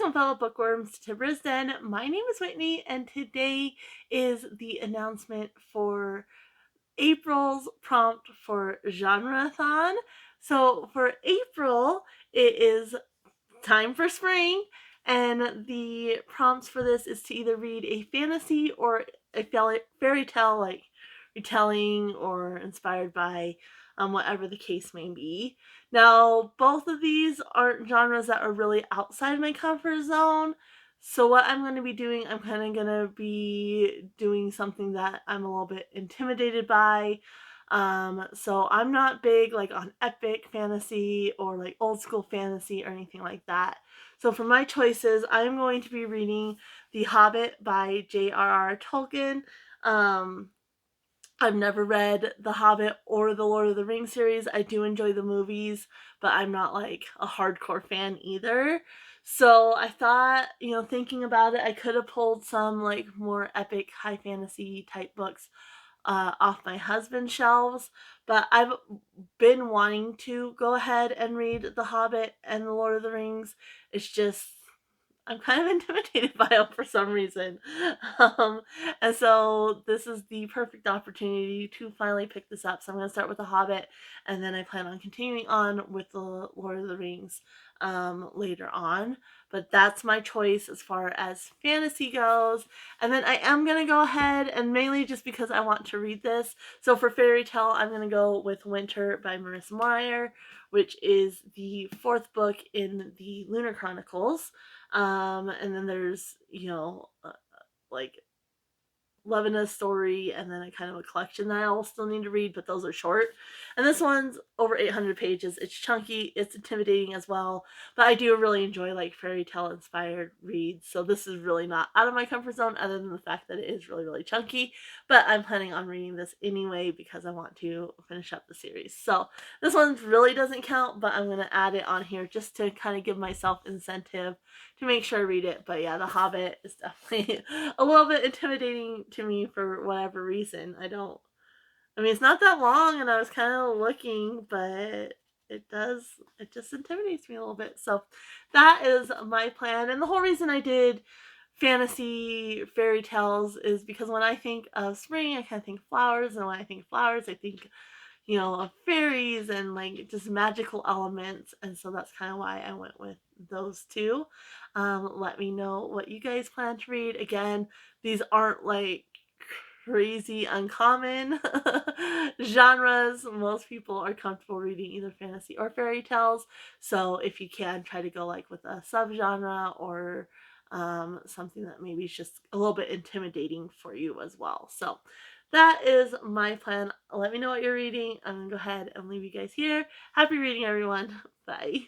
Welcome, fellow bookworms, to Brisden. My name is Whitney, and today is the announcement for April's prompt for Genre-a-thon. So for April, it is time for spring, and the prompts for this is to either read a fantasy or a fairy tale, like retelling or inspired by whatever the case may be. Now, both of these aren't genres that are really outside my comfort zone. So what I'm going to be doing, I'm kind of going to be doing something that I'm a little bit intimidated by. So I'm not big like on epic fantasy or like old school fantasy or anything like that. So for my choices, I'm going to be reading The Hobbit by J.R.R. Tolkien. Um, I've never read The Hobbit or the Lord of the Rings series. I do enjoy the movies, but I'm not like a hardcore fan either. So I thought, thinking about it, I could have pulled some like more epic high fantasy type books off my husband's shelves, but I've been wanting to go ahead and read The Hobbit and The Lord of the Rings. It's just I'm kind of intimidated by them for some reason. Um, and so this is the perfect opportunity to finally pick this up. So I'm going to start with The Hobbit, and then I plan on continuing on with The Lord of the Rings later on. But that's my choice as far as fantasy goes. And then I am going to go ahead, and mainly just because I want to read this. So for fairy tale, I'm going to go with Winter by Marissa Meyer, which is the fourth book in the Lunar Chronicles. And then there's, like Levin's story, and then a kind of a collection that I'll still need to read, but those are short. And this one's over 800 pages. It's chunky, it's intimidating as well, but I do really enjoy like fairy tale inspired reads. So this is really not out of my comfort zone, other than the fact that it is really, really chunky. But I'm planning on reading this anyway because I want to finish up the series. So this one really doesn't count, but I'm going to add it on here just to kind of give myself incentive to make sure I read it. But yeah, The Hobbit is definitely a little bit intimidating to me for whatever reason. It's not that long, and I was kind of looking, but it just intimidates me a little bit. So that is my plan. And the whole reason I did fantasy fairy tales is because when I think of spring, I kind of think flowers. And when I think flowers, I think of fairies and like just magical elements. And so that's kind of why I went with those two. Let me know what you guys plan to read. Again, these aren't like crazy uncommon genres. Most people are comfortable reading either fantasy or fairy tales. So if you can, try to go like with a subgenre or something that maybe is just a little bit intimidating for you as well. So that is my plan. Let me know what you're reading. I'm going to go ahead and leave you guys here. Happy reading, everyone. Bye.